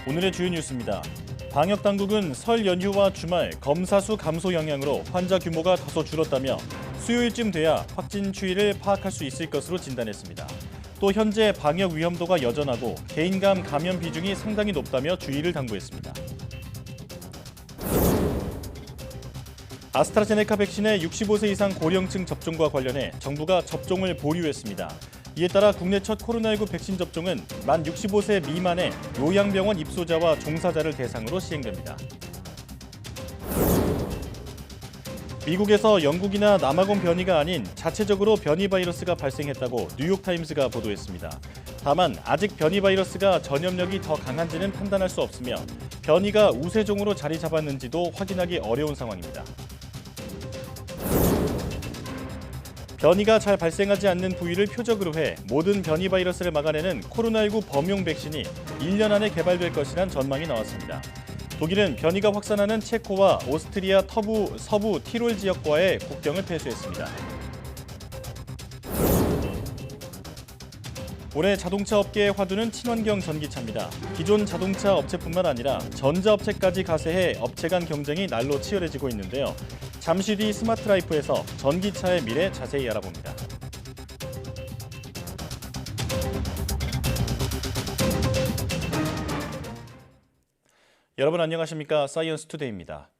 오늘의 주요 뉴스입니다. 방역당국은 설 연휴와 주말 검사 수 감소 영향으로 환자 규모가 다소 줄었다며 수요일쯤 돼야 확진 추이를 파악할 수 있을 것으로 진단했습니다. 또 현재 방역 위험도가 여전하고 개인 간 감염 비중이 상당히 높다며 주의를 당부했습니다. 아스트라제네카 백신의 65세 이상 고령층 접종과 관련해 정부가 접종을 보류했습니다. 이에 따라 국내 첫 코로나19 백신 접종은 만 65세 미만의 요양병원 입소자와 종사자를 대상으로 시행됩니다. 미국에서 영국이나 남아공 변이가 아닌 자체적으로 변이 바이러스가 발생했다고 뉴욕타임스가 보도했습니다. 다만 아직 변이 바이러스가 전염력이 더 강한지는 판단할 수 없으며 변이가 우세종으로 자리 잡았는지도 확인하기 어려운 상황입니다. 변이가 잘 발생하지 않는 부위를 표적으로 해 모든 변이 바이러스를 막아내는 코로나19 범용 백신이 1년 안에 개발될 것이란 전망이 나왔습니다. 독일은 변이가 확산하는 체코와 오스트리아 서부 티롤 지역과의 국경을 폐쇄했습니다. 올해 자동차 업계의 화두는 친환경 전기차입니다. 기존 자동차 업체뿐만 아니라 전자업체까지 가세해 업체 간 경쟁이 날로 치열해지고 있는데요. 잠시 뒤 스마트 라이프에서 전기차의 미래 자세히 알아봅니다. 여러분 안녕하십니까? 사이언스 투데이입니다.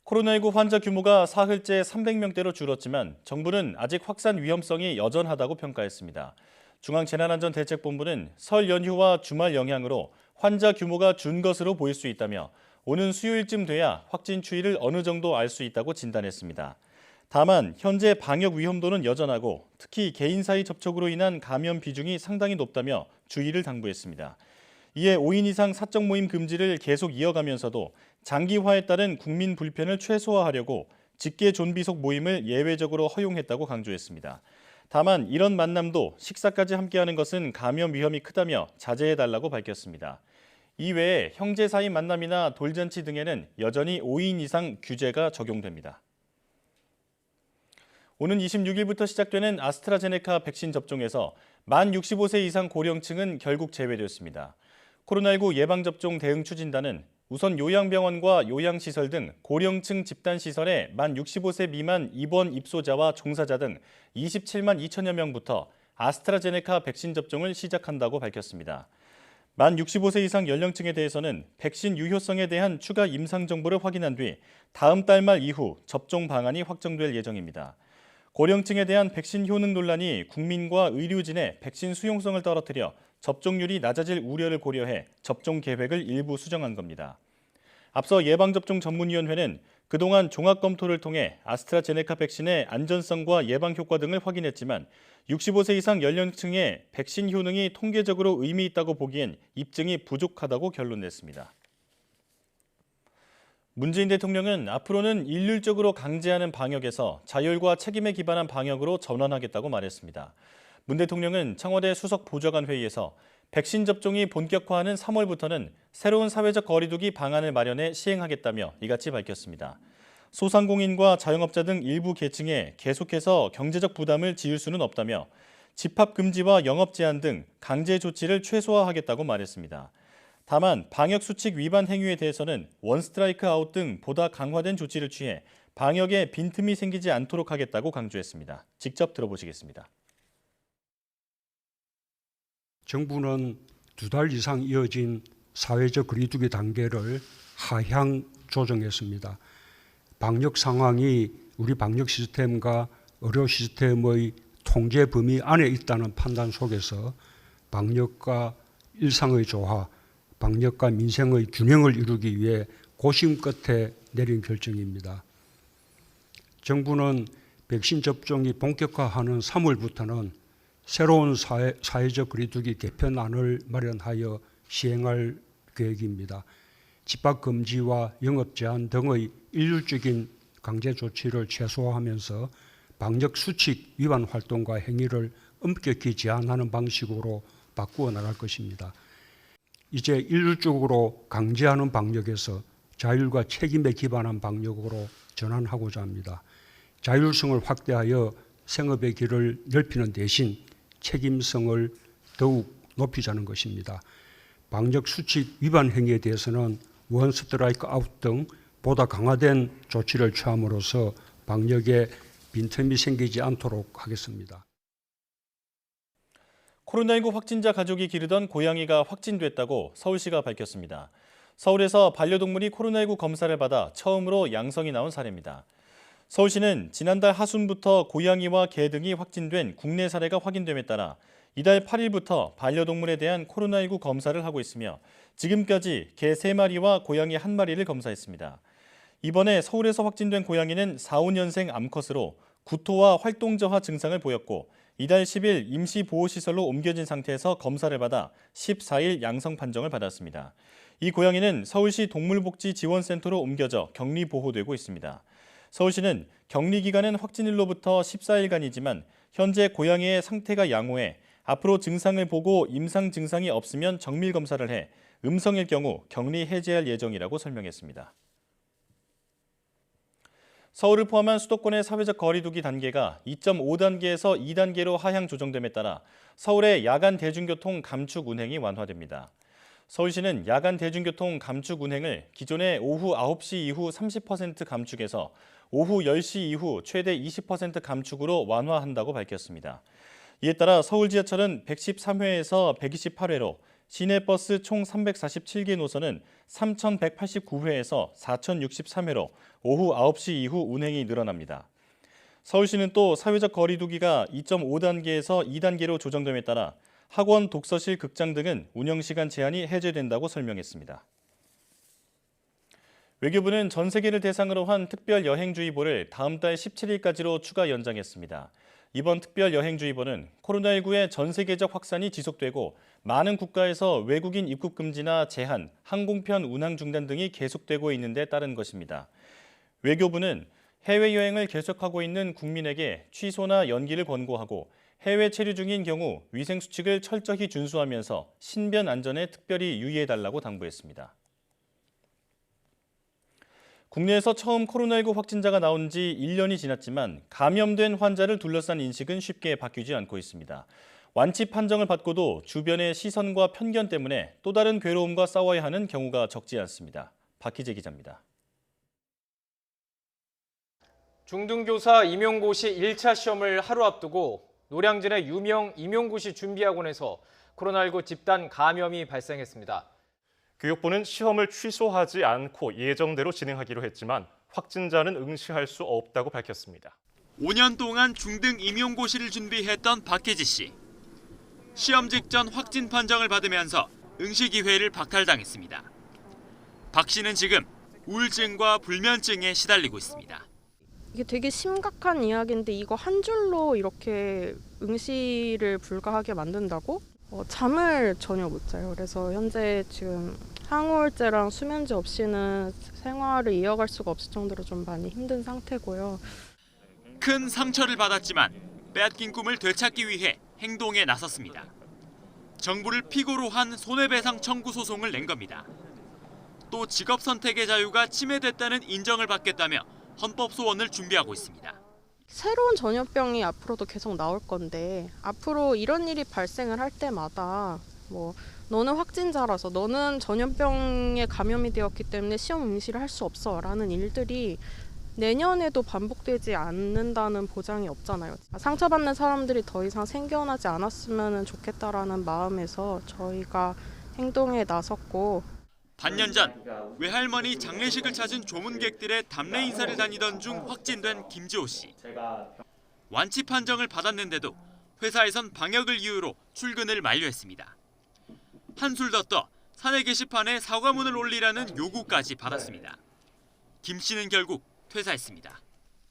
코로나19 환자 규모가 사흘째 300명대로 줄었지만 정부는 아직 확산 위험성이 여전하다고 평가했습니다. 중앙재난안전대책본부는 설 연휴와 주말 영향으로 환자 규모가 준 것으로 보일 수 있다며 오는 수요일쯤 돼야 확진 추이를 어느 정도 알 수 있다고 진단했습니다. 다만 현재 방역 위험도는 여전하고 특히 개인 사이 접촉으로 인한 감염 비중이 상당히 높다며 주의를 당부했습니다. 이에 5인 이상 사적 모임 금지를 계속 이어가면서도 장기화에 따른 국민 불편을 최소화하려고 직계 존비속 모임을 예외적으로 허용했다고 강조했습니다. 다만 이런 만남도 식사까지 함께하는 것은 감염 위험이 크다며 자제해달라고 밝혔습니다. 이외에 형제 사이 만남이나 돌잔치 등에는 여전히 5인 이상 규제가 적용됩니다. 오는 26일부터 시작되는 아스트라제네카 백신 접종에서 만 65세 이상 고령층은 결국 제외됐습니다. 코로나19 예방접종 대응 추진단은 우선 요양병원과 요양시설 등 고령층 집단시설의 만 65세 미만 입원 입소자와 종사자 등 27만 2천여 명부터 아스트라제네카 백신 접종을 시작한다고 밝혔습니다. 만 65세 이상 연령층에 대해서는 백신 유효성에 대한 추가 임상 정보를 확인한 뒤 다음 달 말 이후 접종 방안이 확정될 예정입니다. 고령층에 대한 백신 효능 논란이 국민과 의료진의 백신 수용성을 떨어뜨려 접종률이 낮아질 우려를 고려해 접종 계획을 일부 수정한 겁니다. 앞서 예방접종 전문위원회는 그동안 종합검토를 통해 아스트라제네카 백신의 안전성과 예방 효과 등을 확인했지만 65세 이상 연령층의 백신 효능이 통계적으로 의미 있다고 보기엔 입증이 부족하다고 결론냈습니다. 문재인 대통령은 앞으로는 일률적으로 강제하는 방역에서 자율과 책임에 기반한 방역으로 전환하겠다고 말했습니다. 문 대통령은 청와대 수석 보좌관 회의에서 백신 접종이 본격화하는 3월부터는 새로운 사회적 거리두기 방안을 마련해 시행하겠다며 이같이 밝혔습니다. 소상공인과 자영업자 등 일부 계층에 계속해서 경제적 부담을 지을 수는 없다며 집합 금지와 영업 제한 등 강제 조치를 최소화하겠다고 말했습니다. 다만 방역 수칙 위반 행위에 대해서는 원스트라이크 아웃 등 보다 강화된 조치를 취해 방역에 빈틈이 생기지 않도록 하겠다고 강조했습니다. 직접 들어보시겠습니다. 정부는 2달 이상 이어진 사회적 거리두기 단계를 하향 조정했습니다. 방역 상황이 우리 방역 시스템과 의료 시스템의 통제 범위 안에 있다는 판단 속에서 방역과 일상의 조화, 방역과 민생의 균형을 이루기 위해 고심 끝에 내린 결정입니다. 정부는 백신 접종이 본격화하는 3월부터는 새로운 사회적 거리두기 개편안을 마련하여 시행할 계획입니다. 집합 금지와 영업 제한 등의 일률적인 강제 조치를 최소화하면서 방역 수칙 위반 활동과 행위를 엄격히 제한하는 방식으로 바꾸어 나갈 것입니다. 이제 일률적으로 강제하는 방역에서 자율과 책임에 기반한 방역으로 전환하고자 합니다. 자율성을 확대하여 생업의 길을 넓히는 대신 책임성을 더욱 높이자는 것입니다. 방역 수칙 위반 행위에 대해서는 원 스트라이크 아웃 등 보다 강화된 조치를 취함으로써 방역에 빈틈이 생기지 않도록 하겠습니다. 코로나19 확진자 가족이 기르던 고양이가 확진됐다고 서울시가 밝혔습니다. 서울에서 반려동물이 코로나19 검사를 받아 처음으로 양성이 나온 사례입니다. 서울시는 지난달 하순부터 고양이와 개 등이 확진된 국내 사례가 확인됨에 따라 이달 8일부터 반려동물에 대한 코로나19 검사를 하고 있으며 지금까지 개 3마리와 고양이 1마리를 검사했습니다. 이번에 서울에서 확진된 고양이는 4, 5년생 암컷으로 구토와 활동저하 증상을 보였고 이달 10일 임시보호시설로 옮겨진 상태에서 검사를 받아 14일 양성 판정을 받았습니다. 이 고양이는 서울시 동물복지지원센터로 옮겨져 격리보호되고 있습니다. 서울시는 격리기간은 확진일로부터 14일간이지만 현재 고양이의 상태가 양호해 앞으로 증상을 보고 임상 증상이 없으면 정밀 검사를 해 음성일 경우 격리 해제할 예정이라고 설명했습니다. 서울을 포함한 수도권의 사회적 거리 두기 단계가 2.5단계에서 2단계로 하향 조정됨에 따라 서울의 야간 대중교통 감축 운행이 완화됩니다. 서울시는 야간 대중교통 감축 운행을 기존의 오후 9시 이후 30% 감축에서 오후 10시 이후 최대 20% 감축으로 완화한다고 밝혔습니다. 이에 따라 서울 지하철은 113회에서 128회로 시내버스 총 347개 노선은 3,189회에서 4,063회로 오후 9시 이후 운행이 늘어납니다. 서울시는 또 사회적 거리 두기가 2.5단계에서 2단계로 조정됨에 따라 학원, 독서실, 극장 등은 운영시간 제한이 해제된다고 설명했습니다. 외교부는 전 세계를 대상으로 한 특별 여행주의보를 다음 달 17일까지로 추가 연장했습니다. 이번 특별 여행주의보는 코로나19의 전 세계적 확산이 지속되고 많은 국가에서 외국인 입국 금지나 제한, 항공편 운항 중단 등이 계속되고 있는 데 따른 것입니다. 외교부는 해외여행을 계속하고 있는 국민에게 취소나 연기를 권고하고 해외 체류 중인 경우 위생수칙을 철저히 준수하면서 신변 안전에 특별히 유의해달라고 당부했습니다. 국내에서 처음 코로나19 확진자가 나온 지 1년이 지났지만 감염된 환자를 둘러싼 인식은 쉽게 바뀌지 않고 있습니다. 완치 판정을 받고도 주변의 시선과 편견 때문에 또 다른 괴로움과 싸워야 하는 경우가 적지 않습니다. 박희재 기자입니다. 중등교사 임용고시 1차 시험을 하루 앞두고 노량진의 유명 임용고시 준비학원에서 코로나19 집단 감염이 발생했습니다. 교육부는 시험을 취소하지 않고 예정대로 진행하기로 했지만 확진자는 응시할 수 없다고 밝혔습니다. 5년 동안 중등 임용고시를 준비했던 박혜지 씨. 시험 직전 확진 판정을 받으면서 응시 기회를 박탈당했습니다. 박 씨는 지금 우울증과 불면증에 시달리고 있습니다. 이게 되게 심각한 이야기인데 이거 한 줄로 이렇게 응시를 불가하게 만든다고? 잠을 전혀 못 자요. 그래서 현재 지금 항우울제랑 수면제 없이는 생활을 이어갈 수가 없을 정도로 좀 많이 힘든 상태고요. 큰 상처를 받았지만 빼앗긴 꿈을 되찾기 위해 행동에 나섰습니다. 정부를 피고로 한 손해배상 청구 소송을 낸 겁니다. 또 직업 선택의 자유가 침해됐다는 인정을 받겠다며 헌법 소원을 준비하고 있습니다. 새로운 전염병이 앞으로도 계속 나올 건데 앞으로 이런 일이 발생을 할 때마다 너는 확진자라서 너는 전염병에 감염이 되었기 때문에 시험 응시를 할 수 없어 라는 일들이 내년에도 반복되지 않는다는 보장이 없잖아요. 상처받는 사람들이 더 이상 생겨나지 않았으면 좋겠다라는 마음에서 저희가 행동에 나섰고, 반년 전 외할머니 장례식을 찾은 조문객들의 답례 인사를 다니던 중 확진된 김지호 씨. 완치 판정을 받았는데도 회사에선 방역을 이유로 출근을 만료했습니다. 한술 더 떠 사내 게시판에 사과문을 올리라는 요구까지 받았습니다. 김 씨는 결국 퇴사했습니다.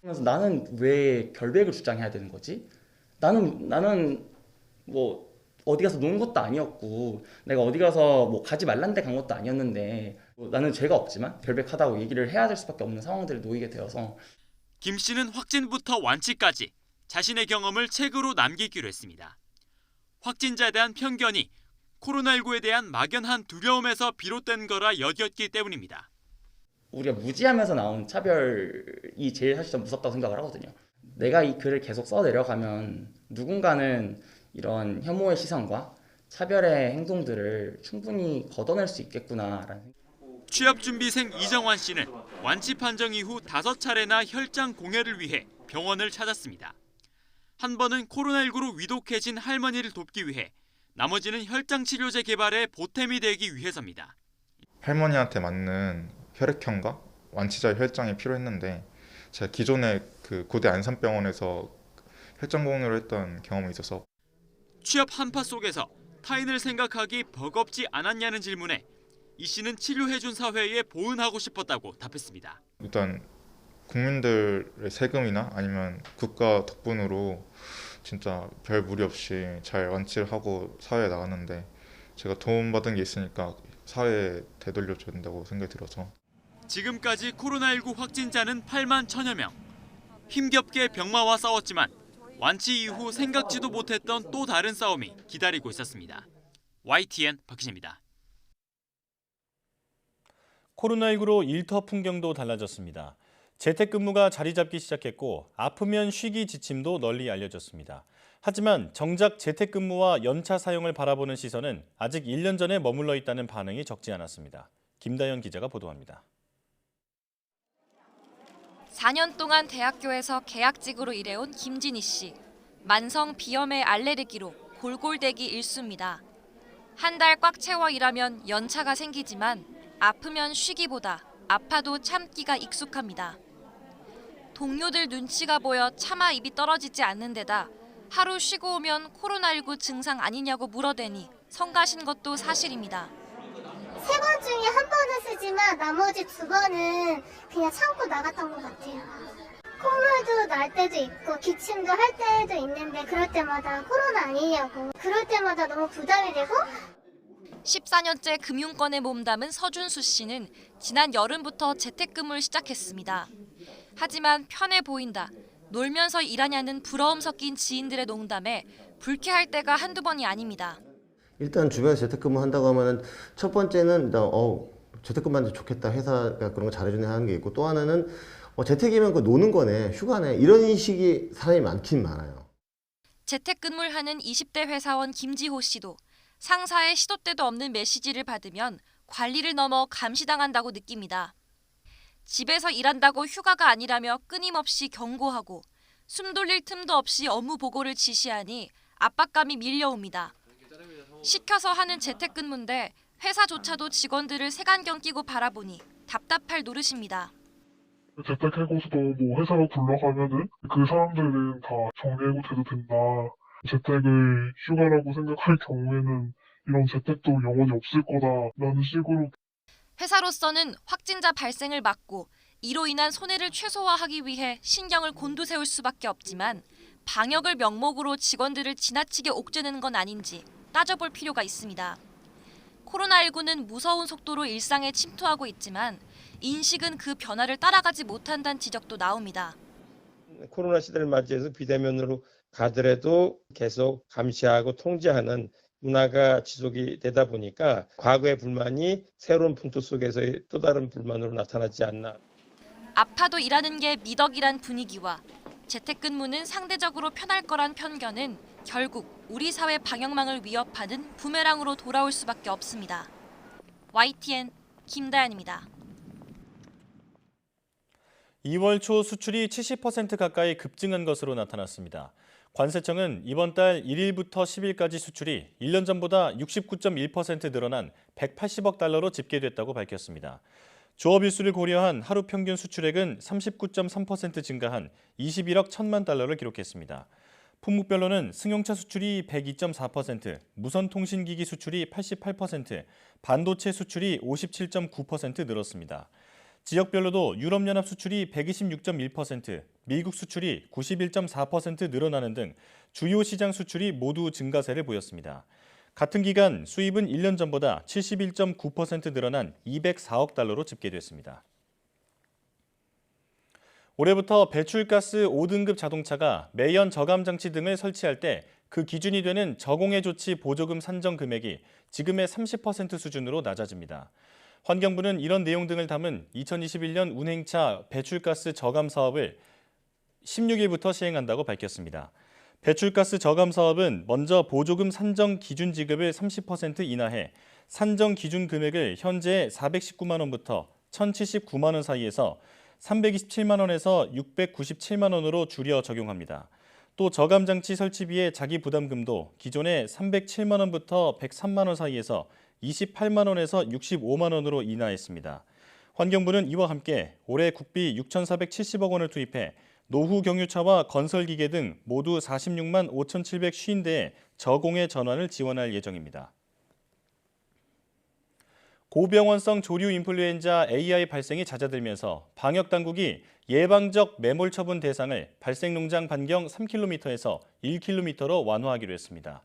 그래서 나는 왜 결백을 주장해야 되는 거지? 나는 뭐 어디 가서 노는 것도 아니었고 내가 어디 가서 뭐 가지 말란 데 간 것도 아니었는데 나는 죄가 없지만 결백하다고 얘기를 해야 될 수밖에 없는 상황들에 놓이게 되어서 김 씨는 확진부터 완치까지 자신의 경험을 책으로 남기기로 했습니다. 확진자에 대한 편견이 코로나19에 대한 막연한 두려움에서 비롯된 거라 여겼기 때문입니다. 우리가 무지하면서 나온 차별이 제일 사실 좀 무섭다고 생각을 하거든요. 내가 이 글을 계속 써내려가면 누군가는 이런 혐오의 시선과 차별의 행동들을 충분히 걷어낼 수 있겠구나라는. 취업준비생 이정환 씨는 완치 판정 이후 5차례나 혈장 공여를 위해 병원을 찾았습니다. 한 번은 코로나19로 위독해진 할머니를 돕기 위해, 나머지는 혈장 치료제 개발에 보탬이 되기 위해서입니다. 할머니한테 맞는 혈액형과 완치자 혈장이 필요했는데 제가 기존에 그 고대 안산병원에서 혈장 공유를 했던 경험이 있어서 취업 한파 속에서 타인을 생각하기 버겁지 않았냐는 질문에 이 씨는 치료해준 사회에 보은하고 싶었다고 답했습니다. 일단 국민들의 세금이나 아니면 국가 덕분으로 진짜 별 무리 없이 잘 완치를 하고 사회에 나갔는데 제가 도움받은 게 있으니까 사회에 되돌려줘야 된다고 생각이 들어서. 지금까지 코로나19 확진자는 8만 1천여 명. 힘겹게 병마와 싸웠지만 완치 이후 생각지도 못했던 또 다른 싸움이 기다리고 있었습니다. YTN 박희진입니다. 코로나19로 일터 풍경도 달라졌습니다. 재택근무가 자리 잡기 시작했고 아프면 쉬기 지침도 널리 알려졌습니다. 하지만 정작 재택근무와 연차 사용을 바라보는 시선은 아직 1년 전에 머물러 있다는 반응이 적지 않았습니다. 김다연 기자가 보도합니다. 4년 동안 대학교에서 계약직으로 일해온 김진희 씨. 만성 비염의 알레르기로 골골대기 일수입니다. 한 달 꽉 채워 일하면 연차가 생기지만 아프면 쉬기보다 아파도 참기가 익숙합니다. 동료들 눈치가 보여 차마 입이 떨어지지 않는 데다 하루 쉬고 오면 코로나19 증상 아니냐고 물어대니 성가신 것도 사실입니다. 3번 중에 한 번은 쓰지만 나머지 2번은 그냥 참고 나갔던 것 같아요. 콧물도 날 때도 있고 기침도 할 때도 있는데 그럴 때마다 코로나 아니냐고. 그럴 때마다 너무 부담이 되고. 14년째 금융권에 몸담은 서준수 씨는 지난 여름부터 재택근무를 시작했습니다. 하지만 편해 보인다, 놀면서 일하냐는 부러움 섞인 지인들의 농담에 불쾌할 때가 한두 번이 아닙니다. 일단 주변에서 재택근무 한다고 하면은 첫 번째는 일단 재택근무하는데 좋겠다, 회사가 그런 거 잘해주네 하는 게 있고, 또 하나는 재택이면 그 노는 거네, 휴가네, 이런 식의 사람이 많긴 많아요. 재택근무를 하는 20대 회사원 김지호 씨도 상사의 시도 때도 없는 메시지를 받으면 관리를 넘어 감시당한다고 느낍니다. 집에서 일한다고 휴가가 아니라며 끊임없이 경고하고 숨 돌릴 틈도 없이 업무 보고를 지시하니 압박감이 밀려옵니다. 시켜서 하는 재택근무인데 회사조차도 직원들을 색안경 끼고 바라보니 답답할 노릇입니다. 재택해고서도 뭐 회사가 굴러가면은 그 사람들은 다 정리해고 돼도 된다. 재택을 휴가라고 생각할 경우에는 이런 재택도 영원히 없을 거다라는 식으로. 회사로서는 확진자 발생을 막고 이로 인한 손해를 최소화하기 위해 신경을 곤두세울 수밖에 없지만 방역을 명목으로 직원들을 지나치게 옥죄는 건 아닌지 따져볼 필요가 있습니다. 코로나19는 무서운 속도로 일상에 침투하고 있지만 인식은 그 변화를 따라가지 못한다는 지적도 나옵니다. 코로나 시대를 맞이해서 비대면으로 가더라도 계속 감시하고 통제하는 문화가 지속이 되다 보니까 과거의 불만이 새로운 풍토 속에서의 또 다른 불만으로 나타나지 않나. 아파도 일하는 게 미덕이란 분위기와 재택근무는 상대적으로 편할 거란 편견은 결국 우리 사회 방역망을 위협하는 부메랑으로 돌아올 수밖에 없습니다. YTN 김다연입니다. 2월 초 수출이 70% 가까이 급증한 것으로 나타났습니다. 관세청은 이번 달 1일부터 10일까지 수출이 1년 전보다 69.1% 늘어난 180억 달러로 집계됐다고 밝혔습니다. 조업 일수를 고려한 하루 평균 수출액은 39.3% 증가한 21억 1천만 달러를 기록했습니다. 품목별로는 승용차 수출이 102.4%, 무선통신기기 수출이 88%, 반도체 수출이 57.9% 늘었습니다. 지역별로도 유럽연합 수출이 126.1%, 미국 수출이 91.4% 늘어나는 등 주요 시장 수출이 모두 증가세를 보였습니다. 같은 기간 수입은 1년 전보다 71.9% 늘어난 204억 달러로 집계됐습니다. 올해부터 배출가스 5등급 자동차가 매연 저감 장치 등을 설치할 때 그 기준이 되는 저공해 조치 보조금 산정 금액이 지금의 30% 수준으로 낮아집니다. 환경부는 이런 내용 등을 담은 2021년 운행차 배출가스 저감 사업을 16일부터 시행한다고 밝혔습니다. 배출가스 저감 사업은 먼저 보조금 산정 기준 지급을 30% 인하해 산정 기준 금액을 현재 419만 원부터 1,079만 원 사이에서 327만 원에서 697만 원으로 줄여 적용합니다. 또 저감 장치 설치비의 자기 부담금도 기존의 307만 원부터 103만 원 사이에서 28만 원에서 65만 원으로 인하했습니다. 환경부는 이와 함께 올해 국비 6,470억 원을 투입해 노후 경유차와 건설기계 등 모두 46만 5,750대의 저공해 전환을 지원할 예정입니다. 고병원성 조류 인플루엔자 AI 발생이 잦아들면서 방역당국이 예방적 매몰 처분 대상을 발생농장 반경 3km에서 1km로 완화하기로 했습니다.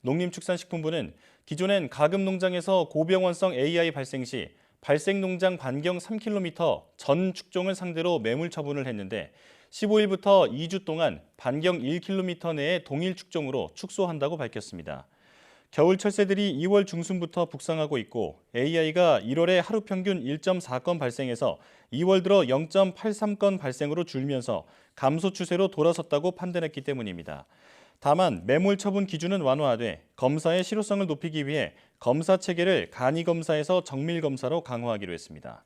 농림축산식품부는 기존엔 가금 농장에서 고병원성 AI 발생 시 발생농장 반경 3km 전 축종을 상대로 매물 처분을 했는데 15일부터 2주 동안 반경 1km 내의 동일 축종으로 축소한다고 밝혔습니다. 겨울 철새들이 2월 중순부터 북상하고 있고 AI가 1월에 하루 평균 1.4건 발생해서 2월 들어 0.83건 발생으로 줄면서 감소 추세로 돌아섰다고 판단했기 때문입니다. 다만 매몰 처분 기준은 완화돼 검사의 실효성을 높이기 위해 검사 체계를 간이 검사에서 정밀 검사로 강화하기로 했습니다.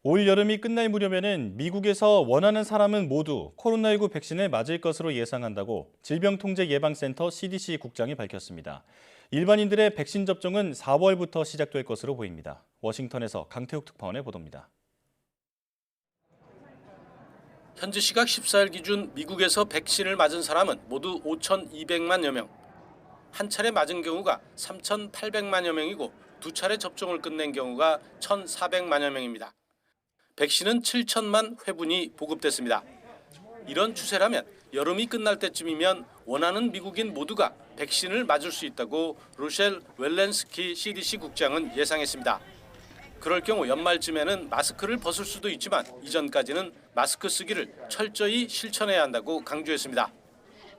올 여름이 끝날 무렵에는 미국에서 원하는 사람은 모두 코로나19 백신을 맞을 것으로 예상한다고 질병통제예방센터 CDC 국장이 밝혔습니다. 일반인들의 백신 접종은 4월부터 시작될 것으로 보입니다. 워싱턴에서 강태욱 특파원의 보도입니다. 현지 시각 14일 기준 미국에서 백신을 맞은 사람은 모두 5,200만여 명. 한 차례 맞은 경우가 3,800만여 명이고 두 차례 접종을 끝낸 경우가 1,400만여 명입니다. 백신은 7천만 회분이 보급됐습니다. 이런 추세라면 여름이 끝날 때쯤이면 원하는 미국인 모두가 백신을 맞을 수 있다고 로셸 웰렌스키 CDC 국장은 예상했습니다. 그럴 경우 연말쯤에는 마스크를 벗을 수도 있지만 이전까지는 마스크 쓰기를 철저히 실천해야 한다고 강조했습니다.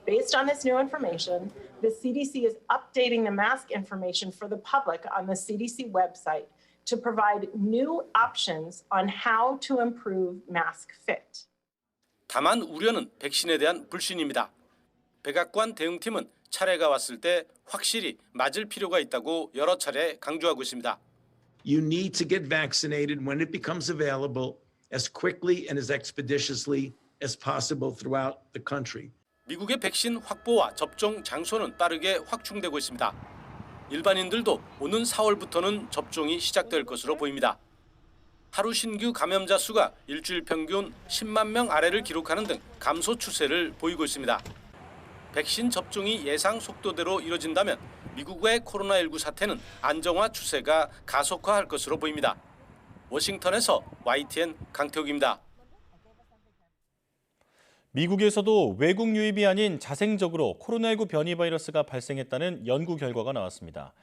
Based on this new information, the CDC is updating the mask information for the public on the CDC website to provide new options on how to improve mask fit. 다만 우려는 백신에 대한 불신입니다. 백악관 대응팀은 차례가 왔을 때 확실히 맞을 필요가 있다고 여러 차례 강조하고 있습니다. You need to get vaccinated when it becomes available as quickly and as expeditiously as possible throughout the country. 미국의 백신 확보와 접종 장소는 빠르게 확충되고 있습니다. 일반인들도 오는 4월부터는 접종이 시작될 것으로 보입니다. 하루 신규 감염자 수가 일주일 평균 10만 명 아래를 기록하는 등 감소 추세를 보이고 있습니다. 백신 접종이 예상 속도대로 이뤄진다면 미국의 코로나19 사태는 안정화 추세가 가속화할 것으로 보입니다. 워싱턴에서 YTN 강태욱입니다. 미국에서도 외국 유입이 아닌 자생적으로 코로나19 변이 바이러스가 발생했다는 연구 결과가 나왔습니다.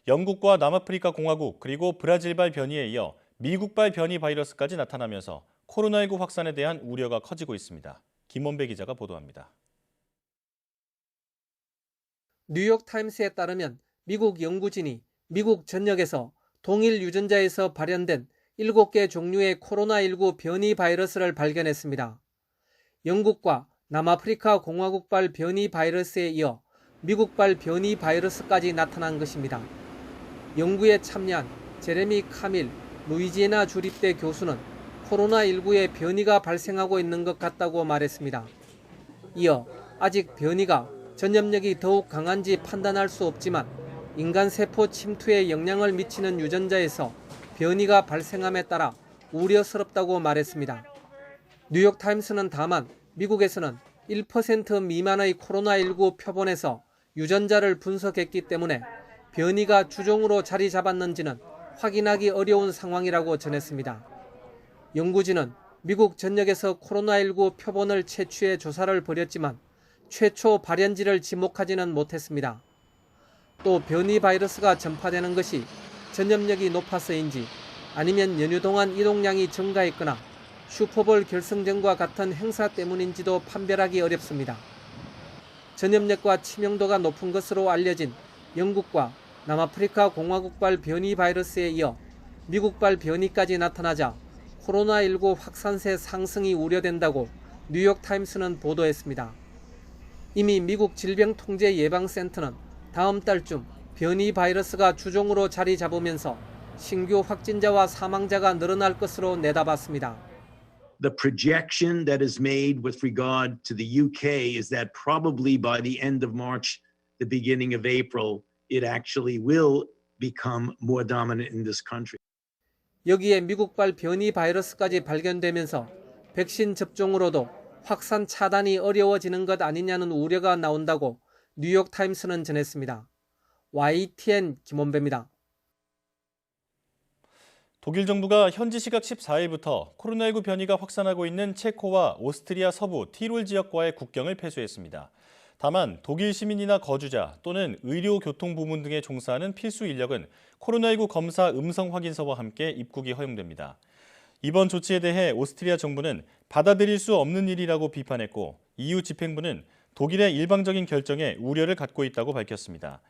영국과 남아프리카 공화국 그리고 브라질발 변이에 이어 미국발 변이 바이러스까지 나타나면서 코로나19 확산에 대한 우려가 커지고 있습니다. 김원배 기자가 보도합니다. 뉴욕타임스에 따르면 미국 연구진이 미국 전역에서 동일 유전자에서 발현된 7개 종류의 코로나19 변이 바이러스를 발견했습니다. 영국과 남아프리카 공화국발 변이 바이러스에 이어 미국발 변이 바이러스까지 나타난 것입니다. 연구에 참여한 제레미 카밀 루이지애나 주립대 교수는 코로나19의 변이가 발생하고 있는 것 같다고 말했습니다. 이어 아직 변이가 전염력이 더욱 강한지 판단할 수 없지만 인간 세포 침투에 영향을 미치는 유전자에서 변이가 발생함에 따라 우려스럽다고 말했습니다. 뉴욕타임스는 다만 미국에서는 1% 미만의 코로나19 표본에서 유전자를 분석했기 때문에 변이가 주종으로 자리 잡았는지는 확인하기 어려운 상황이라고 전했습니다. 연구진은 미국 전역에서 코로나19 표본을 채취해 조사를 벌였지만 최초 발현지를 지목하지는 못했습니다. 또 변이 바이러스가 전파되는 것이 전염력이 높아서인지 아니면 연휴 동안 이동량이 증가했거나 슈퍼볼 결승전과 같은 행사 때문인지도 판별하기 어렵습니다. 전염력과 치명도가 높은 것으로 알려진 영국과 남아프리카 공화국발 변이 바이러스에 이어 미국발 변이까지 나타나자 코로나19 확산세 상승이 우려된다고 뉴욕타임스는 보도했습니다. 이미 미국 질병통제예방센터는 다음 달쯤 변이 바이러스가 주종으로 자리 잡으면서 신규 확진자와 사망자가 늘어날 것으로 내다봤습니다. The projection that is made with regard to the UK is that probably by the end of March, the beginning of April, it actually will become more dominant in this country. 여기에 미국발 변이 바이러스까지 발견되면서 백신 접종으로도 확산 차단이 어려워지는 것 아니냐는 우려가 나온다고 뉴욕타임스는 전했습니다. YTN 김원배입니다. 독일 정부가 현지 시각 14일부터 코로나19 변이가 확산하고 있는 체코와 오스트리아 서부 티롤 지역과의 국경을 폐쇄했습니다. 다만 독일 시민이나 거주자 또는 의료 교통 부문 등에 종사하는 필수 인력은 코로나19 검사 음성 확인서와 함께 입국이 허용됩니다. 이번 조치에 대해 오스트리아 정부는 받아들일 수 없는 일이라고 비판했고 EU 집행부는 독일의 일방적인 결정에 우려를 갖고 있다고 밝혔습니다.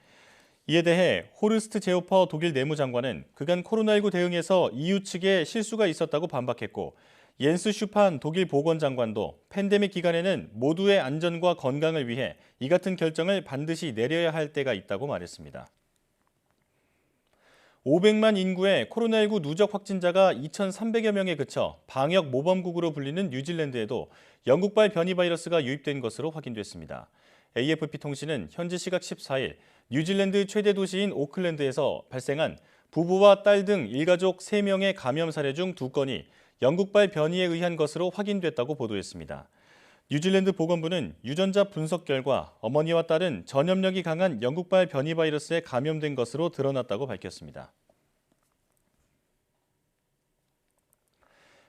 이에 대해 호르스트 제오퍼 독일 내무장관은 그간 코로나19 대응에서 EU 측에 실수가 있었다고 반박했고 옌스 슈판 독일 보건장관도 팬데믹 기간에는 모두의 안전과 건강을 위해 이 같은 결정을 반드시 내려야 할 때가 있다고 말했습니다. 500만 인구의 코로나19 누적 확진자가 2,300여 명에 그쳐 방역 모범국으로 불리는 뉴질랜드에도 영국발 변이 바이러스가 유입된 것으로 확인됐습니다. AFP-통신은 현지 시각 14일 뉴질랜드 최대 도시인 오클랜드에서 발생한 부부와 딸 등 일가족 3명의 감염 사례 중 2건이 영국발 변이에 의한 것으로 확인됐다고 보도했습니다. 뉴질랜드 보건부는 유전자 분석 결과 어머니와 딸은 전염력이 강한 영국발 변이 바이러스에 감염된 것으로 드러났다고 밝혔습니다.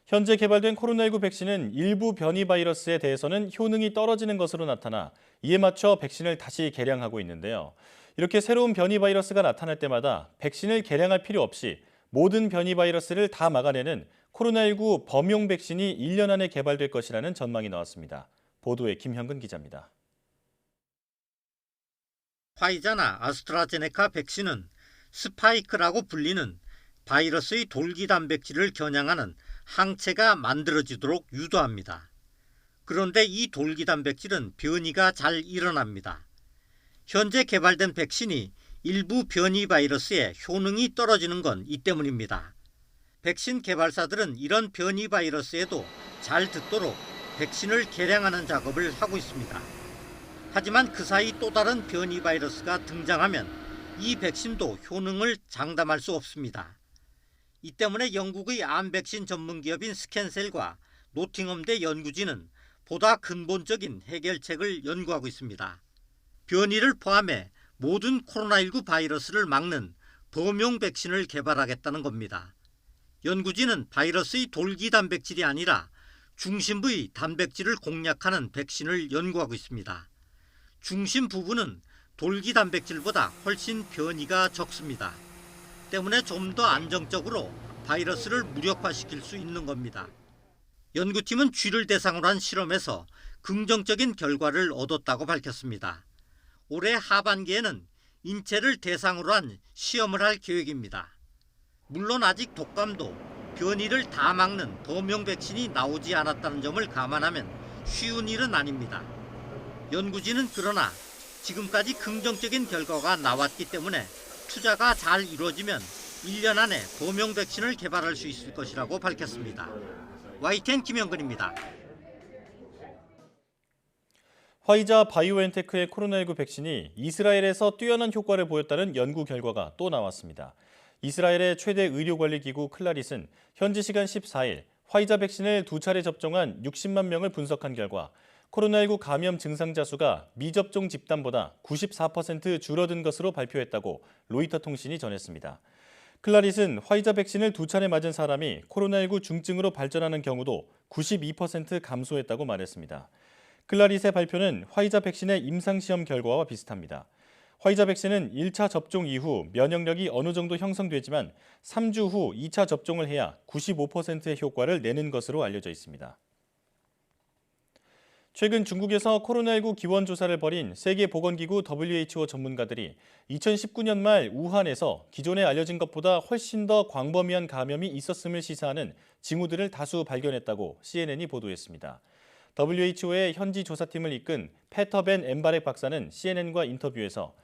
현재 개발된 코로나19 백신은 일부 변이 바이러스에 대해서는 효능이 떨어지는 것으로 나타나 이에 맞춰 백신을 다시 개량하고 있는데요. 이렇게 새로운 변이 바이러스가 나타날 때마다 백신을 개량할 필요 없이 모든 변이 바이러스를 다 막아내는 코로나19 범용 백신이 1년 안에 개발될 것이라는 전망이 나왔습니다. 보도에 김형근 기자입니다. 화이자나 아스트라제네카 백신은 스파이크라고 불리는 바이러스의 돌기 단백질을 겨냥하는 항체가 만들어지도록 유도합니다. 그런데 이 돌기 단백질은 변이가 잘 일어납니다. 현재 개발된 백신이 일부 변이 바이러스의 효능이 떨어지는 건 이 때문입니다. 백신 개발사들은 이런 변이 바이러스에도 잘 듣도록 백신을 개량하는 작업을 하고 있습니다. 하지만 그 사이 또 다른 변이 바이러스가 등장하면 이 백신도 효능을 장담할 수 없습니다. 이 때문에 영국의 암 백신 전문 기업인 스캔셀과 노팅엄대 연구진은 보다 근본적인 해결책을 연구하고 있습니다. 변이를 포함해 모든 코로나19 바이러스를 막는 범용 백신을 개발하겠다는 겁니다. 연구진은 바이러스의 돌기 단백질이 아니라 중심부의 단백질을 공략하는 백신을 연구하고 있습니다. 중심 부분은 돌기 단백질보다 훨씬 변이가 적습니다. 때문에 좀 더 안정적으로 바이러스를 무력화시킬 수 있는 겁니다. 연구팀은 쥐를 대상으로 한 실험에서 긍정적인 결과를 얻었다고 밝혔습니다. 올해 하반기에는 인체를 대상으로 한 시험을 할 계획입니다. 물론 아직 독감도 변이를 다 막는 범용 백신이 나오지 않았다는 점을 감안하면 쉬운 일은 아닙니다. 연구진은 그러나 지금까지 긍정적인 결과가 나왔기 때문에 투자가 잘 이루어지면 1년 안에 범용 백신을 개발할 수 있을 것이라고 밝혔습니다. YTN 김영근입니다. 화이자 바이오엔테크의 코로나19 백신이 이스라엘에서 뛰어난 효과를 보였다는 연구 결과가 또 나왔습니다. 이스라엘의 최대 의료관리기구 클라릿은 현지 시간 14일 화이자 백신을 2차례 접종한 60만 명을 분석한 결과 코로나19 감염 증상자 수가 미접종 집단보다 94% 줄어든 것으로 발표했다고 로이터 통신이 전했습니다. 클라릿은 화이자 백신을 2차례 맞은 사람이 코로나19 중증으로 발전하는 경우도 92% 감소했다고 말했습니다. 클라릿의 발표는 화이자 백신의 임상시험 결과와 비슷합니다. 화이자 백신은 1차 접종 이후 면역력이 어느 정도 형성되지만 3주 후 2차 접종을 해야 95%의 효과를 내는 것으로 알려져 있습니다. 최근 중국에서 코로나19 기원 조사를 벌인 세계보건기구 WHO 전문가들이 2019년 말 우한에서 기존에 알려진 것보다 훨씬 더 광범위한 감염이 있었음을 시사하는 징후들을 다수 발견했다고 CNN이 보도했습니다. WHO의 현지 조사팀을 이끈 페터 벤 엠바렉 박사는 CNN과 인터뷰에서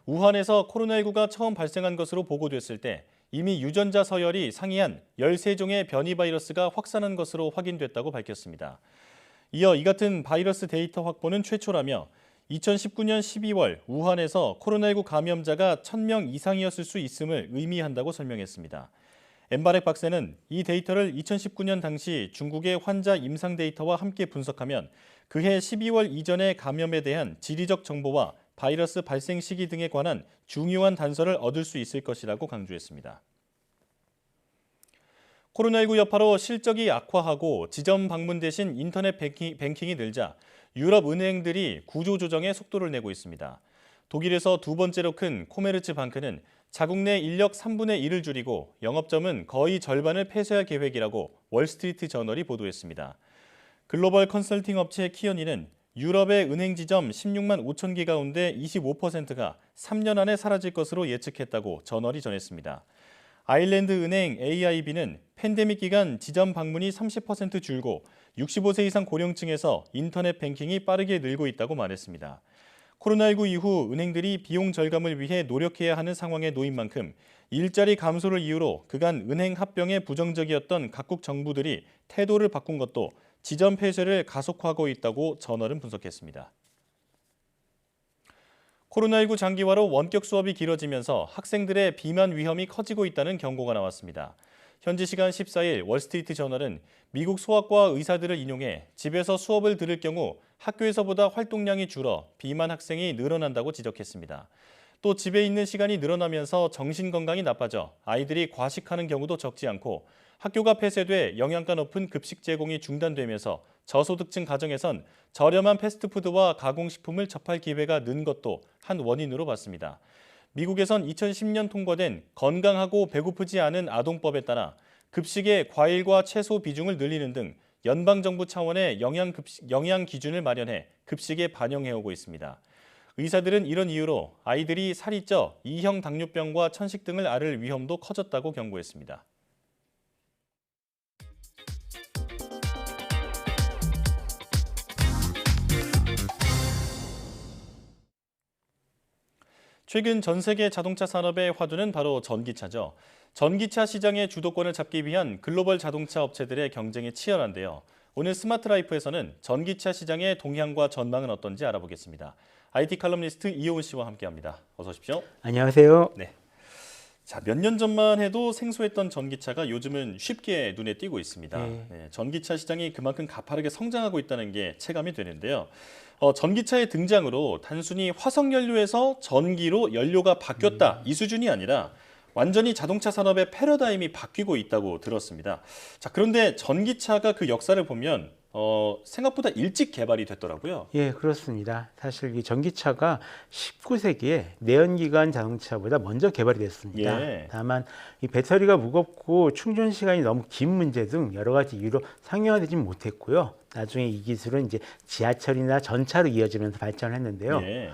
우한에서 코로나19가 처음 발생한 것으로 보고됐을 때 이미 유전자 서열이 상이한 13종의 변이 바이러스가 확산한 것으로 확인됐다고 밝혔습니다. 이어 이 같은 바이러스 데이터 확보는 최초라며 2019년 12월 우한에서 코로나19 감염자가 1,000명 이상이었을 수 있음을 의미한다고 설명했습니다. 엠바렉 박사는 이 데이터를 2019년 당시 중국의 환자 임상 데이터와 함께 분석하면 그해 12월 이전의 감염에 대한 지리적 정보와 바이러스 발생 시기 등에 관한 중요한 단서를 얻을 수 있을 것이라고 강조했습니다. 코로나19 여파로 실적이 악화하고 지점 방문 대신 인터넷 뱅킹이 늘자 유럽 은행들이 구조조정에 속도를 내고 있습니다. 독일에서 두 번째로 큰 코메르츠 방크는 자국 내 인력 3분의 1을 줄이고 영업점은 거의 절반을 폐쇄할 계획이라고 월스트리트 저널이 보도했습니다. 글로벌 컨설팅 업체 키어니는 유럽의 은행 지점 16만 5천 개 가운데 25%가 3년 안에 사라질 것으로 예측했다고 저널이 전했습니다. 아일랜드 은행 AIB는 팬데믹 기간 지점 방문이 30% 줄고 65세 이상 고령층에서 인터넷 뱅킹이 빠르게 늘고 있다고 말했습니다. 코로나19 이후 은행들이 비용 절감을 위해 노력해야 하는 상황에 놓인 만큼 일자리 감소를 이유로 그간 은행 합병에 부정적이었던 각국 정부들이 태도를 바꾼 것도 지점 폐쇄를 가속화하고 있다고 저널은 분석했습니다. 코로나19 장기화로 원격 수업이 길어지면서 학생들의 비만 위험이 커지고 있다는 경고가 나왔습니다. 현지 시간 14일 월스트리트 저널은 미국 소아과 의사들을 인용해 집에서 수업을 들을 경우 학교에서보다 활동량이 줄어 비만 학생이 늘어난다고 지적했습니다. 또 집에 있는 시간이 늘어나면서 정신 건강이 나빠져 아이들이 과식하는 경우도 적지 않고 학교가 폐쇄돼 영양가 높은 급식 제공이 중단되면서 저소득층 가정에선 저렴한 패스트푸드와 가공식품을 접할 기회가 는 것도 한 원인으로 봤습니다. 미국에선 2010년 통과된 건강하고 배고프지 않은 아동법에 따라 급식의 과일과 채소 비중을 늘리는 등 연방정부 차원의 영양 기준을 마련해 급식에 반영해오고 있습니다. 의사들은 이런 이유로 아이들이 살이 쪄 2형 당뇨병과 천식 등을 앓을 위험도 커졌다고 경고했습니다. 최근 전 세계 자동차 산업의 화두는 바로 전기차죠. 전기차 시장의 주도권을 잡기 위한 글로벌 자동차 업체들의 경쟁이 치열한데요. 오늘 스마트 라이프에서는 전기차 시장의 동향과 전망은 어떤지 알아보겠습니다. IT 칼럼니스트 이효은 씨와 함께합니다. 어서 오십시오. 안녕하세요. 네. 자, 몇 년 전만 해도 생소했던 전기차가 요즘은 쉽게 눈에 띄고 있습니다. 네, 전기차 시장이 그만큼 가파르게 성장하고 있다는 게 체감이 되는데요. 전기차의 등장으로 단순히 화석연료에서 전기로 연료가 바뀌었다 이 수준이 아니라 완전히 자동차 산업의 패러다임이 바뀌고 있다고 들었습니다. 자, 그런데 전기차가 그 역사를 보면 생각보다 일찍 개발이 됐더라고요. 예, 그렇습니다. 사실 이 전기차가 19세기에 내연기관 자동차보다 먼저 개발이 됐습니다. 예. 다만 이 배터리가 무겁고 충전 시간이 너무 긴 문제 등 여러 가지 이유로 상용화되지 못했고요. 나중에 이 기술은 이제 지하철이나 전차로 이어지면서 발전을 했는데요. 예.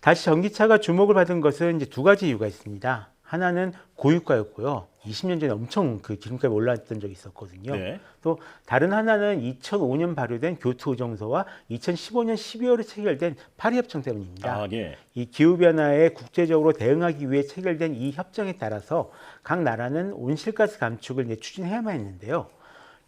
다시 전기차가 주목을 받은 것은 이제 두 가지 이유가 있습니다. 하나는 고유가였고요. 20년 전에 엄청 그 기름값이 올랐던 적이 있었거든요. 네. 또 다른 하나는 2005년 발효된 교토의정서와 2015년 12월에 체결된 파리협정 때문입니다. 아, 예. 이 기후변화에 국제적으로 대응하기 위해 체결된 이 협정에 따라서 각 나라는 온실가스 감축을 이제 추진해야만 했는데요.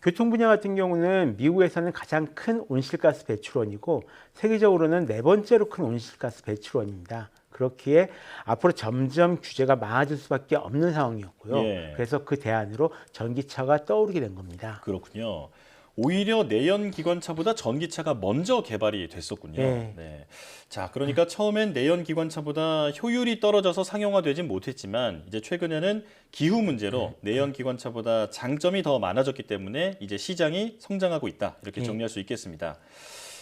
교통 분야 같은 경우는 미국에서는 가장 큰 온실가스 배출원이고 세계적으로는 네 번째로 큰 온실가스 배출원입니다. 그렇기에 앞으로 점점 규제가 많아질 수밖에 없는 상황이었고요. 예. 그래서 그 대안으로 전기차가 떠오르게 된 겁니다. 그렇군요. 오히려 내연 기관차보다 전기차가 먼저 개발이 됐었군요. 네. 네. 자, 그러니까 처음엔 내연 기관차보다 효율이 떨어져서 상용화되진 못했지만 이제 최근에는 기후 문제로 내연 기관차보다 장점이 더 많아졌기 때문에 이제 시장이 성장하고 있다. 이렇게 정리할 수 있겠습니다.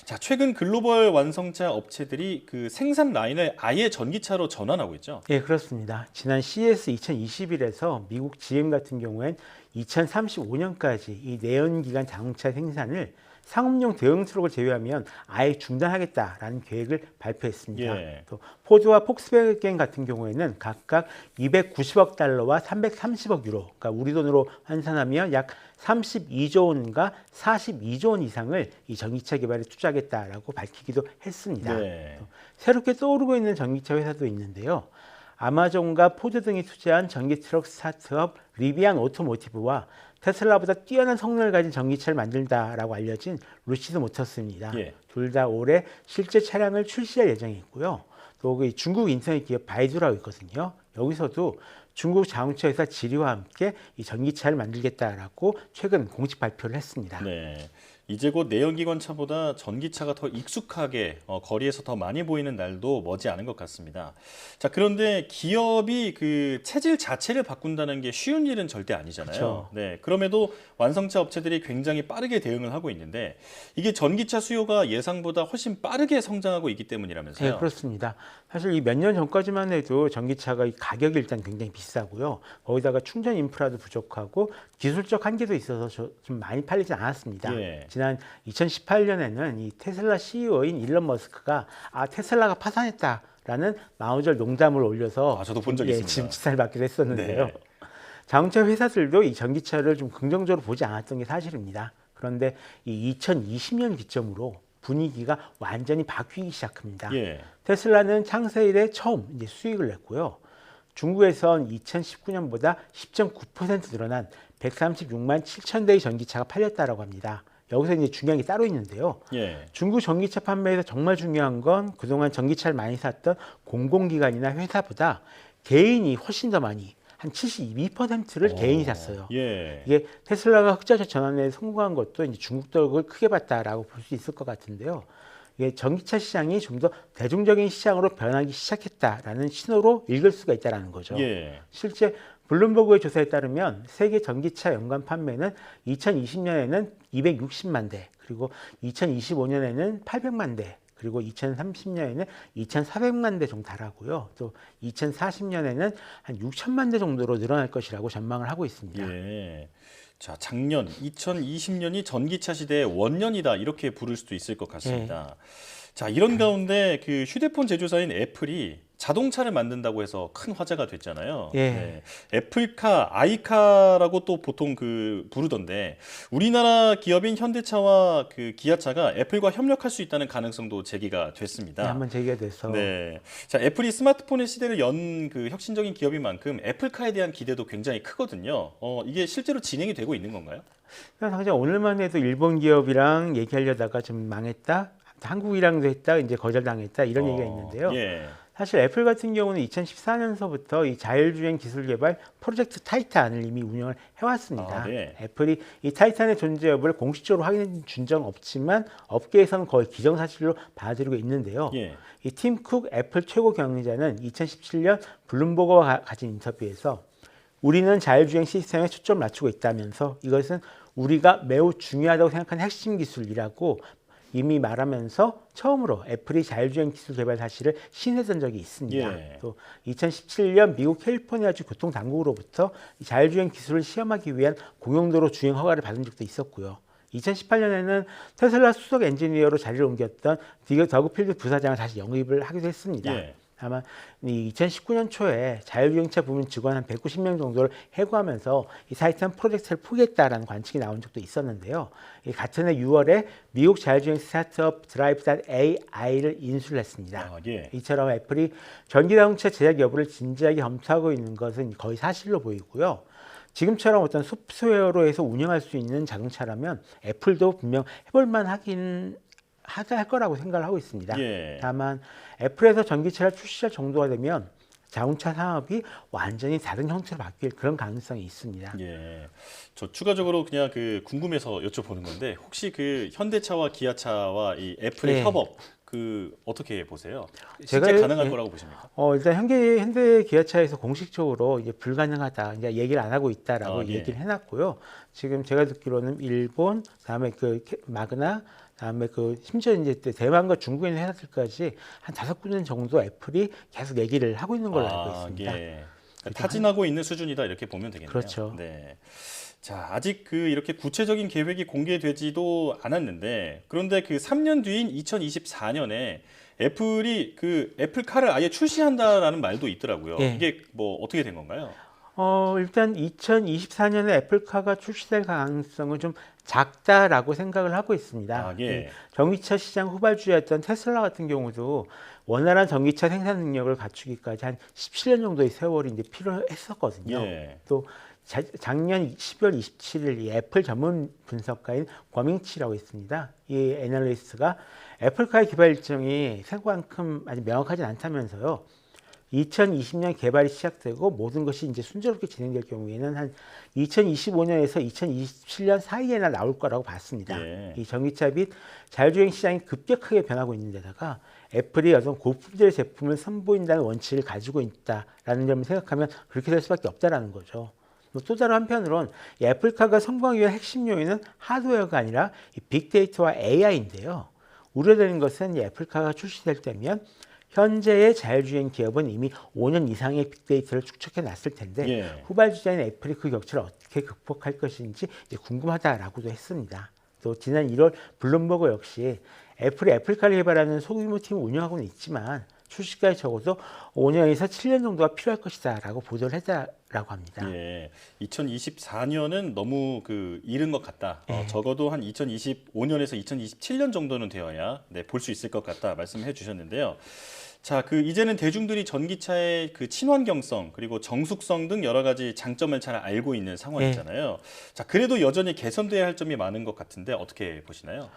자, 최근 글로벌 완성차 업체들이 그 생산 라인을 아예 전기차로 전환하고 있죠. 예, 그렇습니다. 지난 CES 2021에서 미국 GM 같은 경우엔 2035년까지 이 내연기관 자동차 생산을 상업용 대응 트럭을 제외하면 아예 중단하겠다라는 계획을 발표했습니다. 예. 또 포드와 폭스바겐 같은 경우에는 각각 290억 달러와 330억 유로, 그러니까 우리 돈으로 환산하면 약 32조 원과 42조 원 이상을 이 전기차 개발에 투자하겠다라고 밝히기도 했습니다. 네. 새롭게 떠오르고 있는 전기차 회사도 있는데요. 아마존과 포드 등이 투자한 전기 트럭 스타트업 리비안 오토모티브와 테슬라보다 뛰어난 성능을 가진 전기차를 만든다라고 알려진 루시드 모터스입니다. 예. 둘 다 올해 실제 차량을 출시할 예정이 있고요. 또 그 중국 인터넷 기업 바이두라고 있거든요. 여기서도 중국 자동차 회사 지리와 함께 이 전기차를 만들겠다라고 최근 공식 발표를 했습니다. 네. 이제 곧 내연기관 차보다 전기차가 더 익숙하게 거리에서 더 많이 보이는 날도 머지않은 것 같습니다. 자, 그런데 기업이 그 체질 자체를 바꾼다는 게 쉬운 일은 절대 아니잖아요. 그렇죠. 네. 그럼에도 완성차 업체들이 굉장히 빠르게 대응을 하고 있는데 이게 전기차 수요가 예상보다 훨씬 빠르게 성장하고 있기 때문이라면서요. 네, 그렇습니다. 사실 이 몇 년 전까지만 해도 전기차가 이 가격이 일단 굉장히 비싸고요. 거기다가 충전 인프라도 부족하고 기술적 한계도 있어서 좀 많이 팔리지 않았습니다. 예. 지난 2018년에는 이 테슬라 CEO인 일론 머스크가 테슬라가 파산했다라는 마우절 농담을 올려서 저도 본 적 있습니다. 지금 지사를 받기도 했었는데요. 네. 자동차 회사들도 이 전기차를 좀 긍정적으로 보지 않았던 게 사실입니다. 그런데 이 2020년 기점으로 분위기가 완전히 바뀌기 시작합니다. 예. 테슬라는 창세 이래 처음 이제 수익을 냈고요. 중국에선 2019년보다 10.9% 늘어난 136만 7천 대의 전기차가 팔렸다라고 합니다. 여기서 이제 중요한 게 따로 있는데요. 예. 중국 전기차 판매에서 정말 중요한 건 그동안 전기차를 많이 샀던 공공기관이나 회사보다 개인이 훨씬 더 많이 한 72%를 개인이 샀어요. 예. 이게 테슬라가 흑자 전환에 성공한 것도 이제 중국 덕을 크게 봤다라고 볼 수 있을 것 같은데요. 이게 전기차 시장이 좀 더 대중적인 시장으로 변하기 시작했다라는 신호로 읽을 수가 있다라는 거죠. 예. 실제 블룸버그의 조사에 따르면 세계 전기차 연간 판매는 2020년에는 260만 대, 그리고 2025년에는 800만 대, 그리고 2030년에는 2,400만 대 정도 달하고요. 또 2040년에는 한 6천만 대 정도로 늘어날 것이라고 전망을 하고 있습니다. 예. 자, 작년 2020년이 전기차 시대의 원년이다 이렇게 부를 수도 있을 것 같습니다. 자, 이런 가운데 그 휴대폰 제조사인 애플이 자동차를 만든다고 해서 큰 화제가 됐잖아요. 예. 네. 애플카, 아이카라고 또 보통 그 부르던데 우리나라 기업인 현대차와 그 기아차가 애플과 협력할 수 있다는 가능성도 제기가 됐습니다. 네, 한번 제기가 돼서. 네. 자, 애플이 스마트폰의 시대를 연 그 혁신적인 기업인 만큼 애플카에 대한 기대도 굉장히 크거든요. 이게 실제로 진행이 되고 있는 건가요? 당장 오늘만 해도 일본 기업이랑 얘기하려다가 좀 망했다. 한국이랑도 했다. 이제 거절당했다. 이런 얘기가 있는데요. 예. 사실 애플 같은 경우는 2014년서부터 이 자율주행 기술 개발 프로젝트 타이탄을 이미 운영을 해왔습니다. 네. 애플이 이 타이탄의 존재 여부를 공식적으로 확인해 준 적은 없지만 업계에서는 거의 기정사실로 받아들이고 있는데요. 예. 이 팀 쿡 애플 최고 경영자는 2017년 블룸버그와 가진 인터뷰에서 우리는 자율주행 시스템에 초점을 맞추고 있다면서 이것은 우리가 매우 중요하다고 생각하는 핵심 기술이라고 이미 말하면서 처음으로 애플이 자율주행 기술 개발 사실을 신뢰했던 적이 있습니다. 예. 또 2017년 미국 캘리포니아주 교통당국으로부터 자율주행 기술을 시험하기 위한 공용도로 주행 허가를 받은 적도 있었고요. 2018년에는 테슬라 수석 엔지니어로 자리를 옮겼던 더그필드 부사장을 다시 영입을 하기도 했습니다. 예. 다만 2019년 초에 자율주행차 부문 직원 한 190명 정도를 해고하면서 이 타이탄 프로젝트를 포기했다라는 관측이 나온 적도 있었는데요. 같은 해 6월에 미국 자율주행 스타트업 드라이브.AI를 인수를 했습니다. 예. 이처럼 애플이 전기자동차 제작 여부를 진지하게 검토하고 있는 것은 거의 사실로 보이고요. 지금처럼 어떤 소프트웨어로 해서 운영할 수 있는 자동차라면 애플도 분명 해볼만 하긴 할 거라고 생각을 하고 있습니다. 예. 다만 애플에서 전기차를 출시할 정도가 되면 자동차 산업이 완전히 다른 형태로 바뀔 그런 가능성이 있습니다. 예. 저 추가적으로 그냥 그 궁금해서 여쭤보는 건데 혹시 그 현대차와 기아차와 이 애플의 네. 협업 그 어떻게 보세요? 실제 가능할 거라고 보십니까? 일단 현대 기아차에서 공식적으로 이제 불가능하다, 이제 얘기를 안 하고 있다라고 예. 얘기를 해놨고요. 지금 제가 듣기로는 일본, 다음에 그 마그나, 다음에 그 심지어 이제 대만과 중국에 있는 회사들까지 한 5군데 정도 애플이 계속 얘기를 하고 있는 걸로 알고 있습니다. 예. 타진하고 있는 수준이다 이렇게 보면 되겠네요. 그렇죠. 네. 자, 아직 이렇게 구체적인 계획이 공개되지도 않았는데, 그런데 3년 뒤인 2024년에 애플이 애플카를 아예 출시한다라는 말도 있더라고요. 예. 이게 뭐 어떻게 된 건가요? 일단 2024년에 애플카가 출시될 가능성은 좀 작다라고 생각을 하고 있습니다. 아, 예. 전기차 시장 후발주였던 테슬라 같은 경우도 원활한 전기차 생산 능력을 갖추기까지 한 17년 정도의 세월이 이제 필요했었거든요. 예. 또 작년 10월 27일 이 애플 전문 분석가인 권밍치라고 있습니다. 이 애널리스트가 애플카의 개발 일정이 생각만큼 아직 명확하지 않다면서요. 2020년 개발이 시작되고 모든 것이 이제 순조롭게 진행될 경우에는 한 2025년에서 2027년 사이에나 나올 거라고 봤습니다. 예. 이 전기차 및 자율주행 시장이 급격하게 변하고 있는 데다가 애플이 어떤 고품질 제품을 선보인다는 원칙을 가지고 있다라는 점을 생각하면 그렇게 될 수밖에 없다라는 거죠. 또 다른 한편으론 이 애플카가 성공하기 위한 핵심 요인은 하드웨어가 아니라 이 빅데이터와 AI인데요. 우려되는 것은 이 애플카가 출시될 때면 현재의 자율주행 기업은 이미 5년 이상의 빅데이터를 축적해 놨을 텐데 예. 후발주자인 애플이 그 격차를 어떻게 극복할 것인지 궁금하다라고도 했습니다. 또 지난 1월 블룸버그 역시 애플이 애플카를 개발하는 소규모 팀을 운영하고는 있지만 출시까지 적어도 5년에서 7년 정도가 필요할 것이다 라고 보도를 했다라고 합니다. 예, 2024년은 너무 이른 것 같다. 적어도 한 2025년에서 2027년 정도는 되어야 볼 수 있을 것 같다 말씀해 주셨는데요. 자, 이제는 대중들이 전기차의 친환경성 그리고 정숙성 등 여러 가지 장점을 잘 알고 있는 상황이잖아요. 자, 그래도 여전히 개선돼야 할 점이 많은 것 같은데 어떻게 보시나요?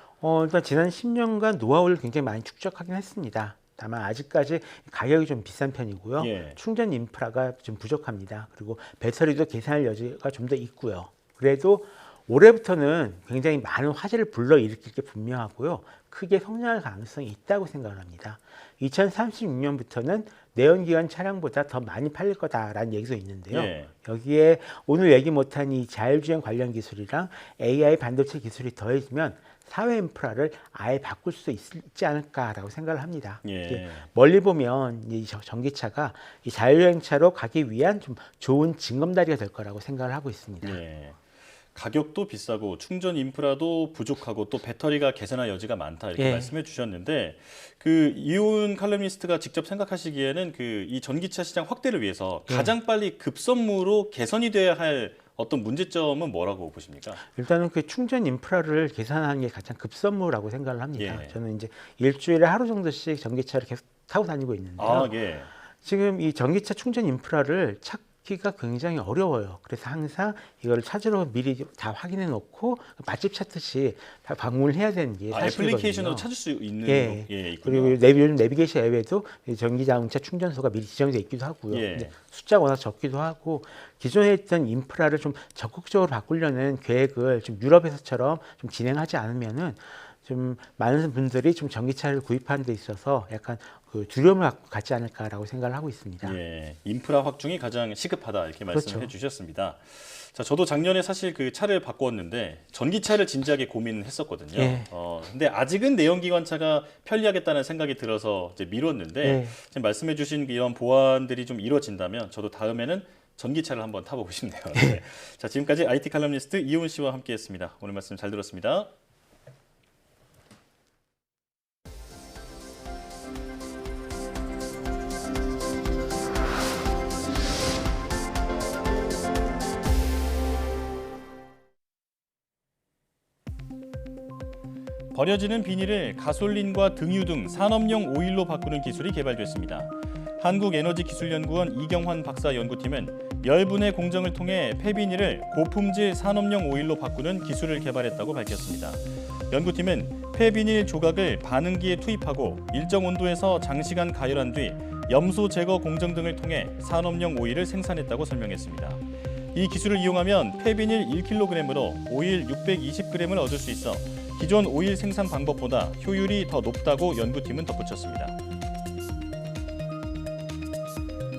일단 지난 10년간 노하우를 굉장히 많이 축적하긴 했습니다. 다만 아직까지 가격이 좀 비싼 편이고요. 예. 충전 인프라가 좀 부족합니다. 그리고 배터리도 개선할 여지가 좀 더 있고요. 그래도 올해부터는 굉장히 많은 화제를 불러일으킬 게 분명하고요. 크게 성장할 가능성이 있다고 생각을 합니다. 2036년부터는 내연기관 차량보다 더 많이 팔릴 거다라는 얘기도 있는데요. 예. 여기에 오늘 얘기 못한 이 자율주행 관련 기술이랑 AI 반도체 기술이 더해지면 사회 인프라를 아예 바꿀 수 있지 않을까라고 생각을 합니다. 예. 멀리 보면 이 전기차가 이 자율주행차로 가기 위한 좀 좋은 징검다리가 될 거라고 생각을 하고 있습니다. 예. 가격도 비싸고 충전 인프라도 부족하고 또 배터리가 개선할 여지가 많다 이렇게 예. 말씀해 주셨는데 이온 칼럼니스트가 직접 생각하시기에는 이 전기차 시장 확대를 위해서 가장 빨리 급선무로 개선이 돼야 할 어떤 문제점은 뭐라고 보십니까? 일단은 충전 인프라를 개선하는 게 가장 급선무라고 생각을 합니다. 예. 저는 이제 일주일에 하루 정도씩 전기차를 계속 타고 다니고 있는데요. 아, 예. 지금 이 전기차 충전 인프라를 찾기가 굉장히 어려워요. 그래서 항상 이걸 찾으러 미리 다 확인해 놓고 맛집 찾듯이 방문을 해야 되는 게 사실이거든요. 애플리케이션으로 찾을 수 있는 있군요. 그리고 요즘 내비게이션 앱에도 전기자동차 충전소가 미리 지정되어 있기도 하고요. 예. 근데 숫자가 워낙 적기도 하고 기존에 있던 인프라를 좀 적극적으로 바꾸려는 계획을 좀 유럽에서처럼 좀 진행하지 않으면은 좀 많은 분들이 좀 전기차를 구입하는 데 있어서 약간 두려움을 갖지 않을까라고 생각을 하고 있습니다. 예, 인프라 확충이 가장 시급하다 이렇게 말씀해 그렇죠. 주셨습니다. 자, 저도 작년에 사실 차를 바꾸었는데 전기차를 진지하게 고민했었거든요. 예. 근데 아직은 내연기관차가 편리하겠다는 생각이 들어서 이제 미뤘는데 예. 지금 말씀해 주신 이런 보완들이 좀 이루어진다면 저도 다음에는 전기차를 한번 타보고 싶네요. 네. 자, 지금까지 IT 칼럼니스트 이훈 씨와 함께했습니다. 오늘 말씀 잘 들었습니다. 버려지는 비닐을 가솔린과 등유 등 산업용 오일로 바꾸는 기술이 개발됐습니다. 한국에너지기술연구원 이경환 박사 연구팀은 열분의 공정을 통해 폐비닐을 고품질 산업용 오일로 바꾸는 기술을 개발했다고 밝혔습니다. 연구팀은 폐비닐 조각을 반응기에 투입하고 일정 온도에서 장시간 가열한 뒤 염소 제거 공정 등을 통해 산업용 오일을 생산했다고 설명했습니다. 이 기술을 이용하면 폐비닐 1kg으로 오일 620g을 얻을 수 있어 기존 오일 생산 방법보다 효율이 더 높다고 연구팀은 덧붙였습니다.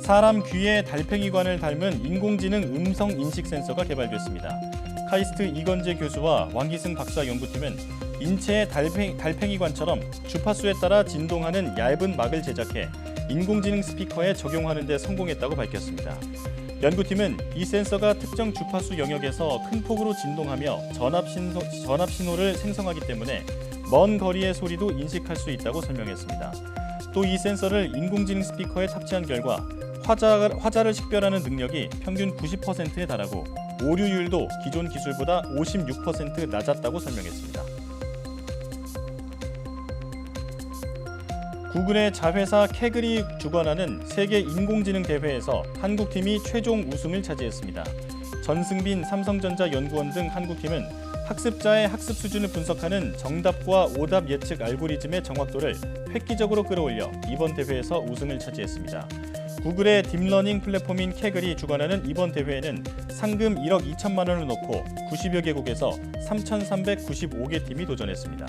사람 귀의 달팽이관을 닮은 인공지능 음성 인식 센서가 개발됐습니다. 카이스트 이건재 교수와 왕기승 박사 연구팀은 인체의 달팽이관처럼 주파수에 따라 진동하는 얇은 막을 제작해 인공지능 스피커에 적용하는 데 성공했다고 밝혔습니다. 연구팀은 이 센서가 특정 주파수 영역에서 큰 폭으로 진동하며 전압 신호를 생성하기 때문에 먼 거리의 소리도 인식할 수 있다고 설명했습니다. 또 이 센서를 인공지능 스피커에 탑재한 결과 화자를 식별하는 능력이 평균 90%에 달하고 오류율도 기존 기술보다 56% 낮았다고 설명했습니다. 구글의 자회사 캐글이 주관하는 세계 인공지능 대회에서 한국팀이 최종 우승을 차지했습니다. 전승빈 삼성전자 연구원 등 한국팀은 학습자의 학습 수준을 분석하는 정답과 오답 예측 알고리즘의 정확도를 획기적으로 끌어올려 이번 대회에서 우승을 차지했습니다. 구글의 딥러닝 플랫폼인 캐글이 주관하는 이번 대회에는 상금 1억 2천만 원을 넣고 90여 개국에서 3,395개 팀이 도전했습니다.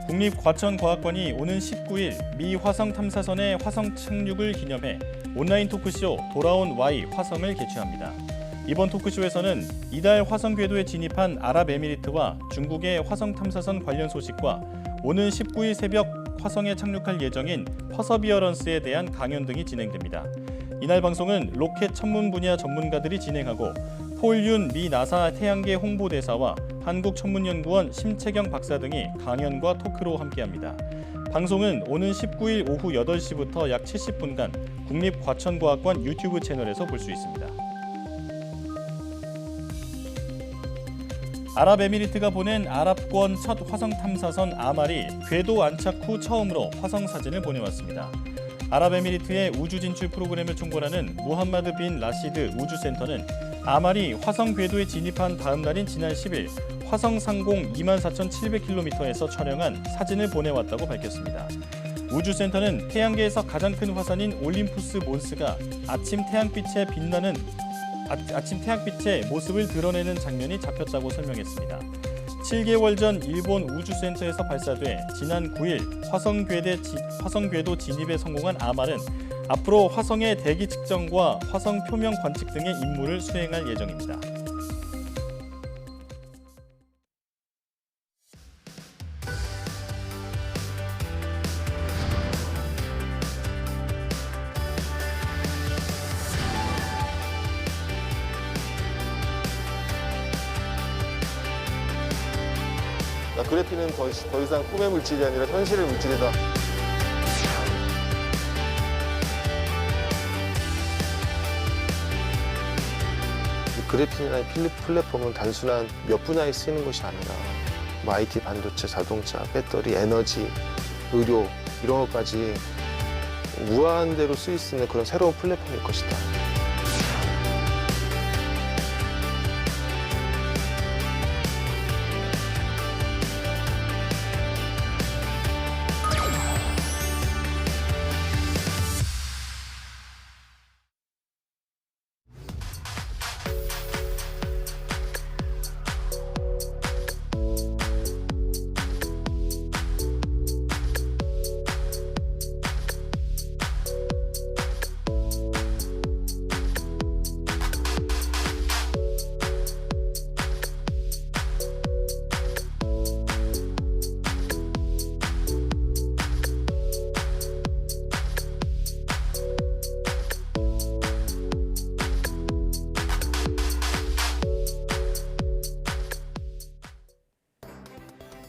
국립과천과학관이 오는 19일 미 화성 탐사선의 화성 착륙을 기념해 온라인 토크쇼 돌아온 Y 화성을 개최합니다. 이번 토크쇼에서는 이달 화성 궤도에 진입한 아랍에미리트와 중국의 화성 탐사선 관련 소식과 오는 19일 새벽 화성에 착륙할 예정인 퍼서비어런스에 대한 강연 등이 진행됩니다. 이날 방송은 로켓 천문 분야 전문가들이 진행하고 폴윤 미 나사 태양계 홍보대사와 한국천문연구원 심채경 박사 등이 강연과 토크로 함께합니다. 방송은 오는 19일 오후 8시부터 약 70분간 국립과천과학관 유튜브 채널에서 볼 수 있습니다. 아랍에미리트가 보낸 아랍권 첫 화성 탐사선 아말이 궤도 안착 후 처음으로 화성 사진을 보내왔습니다. 아랍에미리트의 우주 진출 프로그램을 총괄하는 무함마드 빈 라시드 우주센터는 아말이 화성 궤도에 진입한 다음 날인 지난 10일 화성 상공 24,700km에서 촬영한 사진을 보내왔다고 밝혔습니다. 우주센터는 태양계에서 가장 큰 화산인 올림푸스 몬스가 아침 태양빛의 모습을 드러내는 장면이 잡혔다고 설명했습니다. 7개월 전 일본 우주센터에서 발사돼 지난 9일 화성궤도 진입에 성공한 아말은 앞으로 화성의 대기 측정과 화성 표면 관측 등의 임무를 수행할 예정입니다. 그래핀은 더 이상 꿈의 물질이 아니라 현실의 물질이다. 그래핀이라는 플랫폼은 단순한 몇 분야에 쓰이는 것이 아니라 IT, 반도체, 자동차, 배터리, 에너지, 의료 이런 것까지 무한대로 쓰일 수 있는 그런 새로운 플랫폼일 것이다.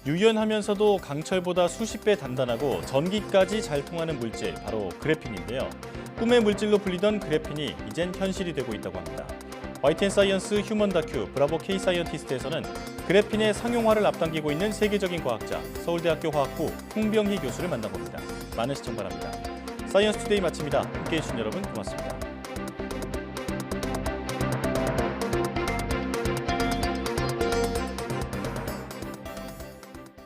유연하면서도 강철보다 수십 배 단단하고 전기까지 잘 통하는 물질, 바로 그래핀인데요. 꿈의 물질로 불리던 그래핀이 이젠 현실이 되고 있다고 합니다. YTN-사이언스 휴먼 다큐 브라보 K-사이언티스트에서는 그래핀의 상용화를 앞당기고 있는 세계적인 과학자, 서울대학교 화학부 홍병희 교수를 만나봅니다. 많은 시청 바랍니다. 사이언스 투데이 마칩니다. 함께해 주신 여러분 고맙습니다.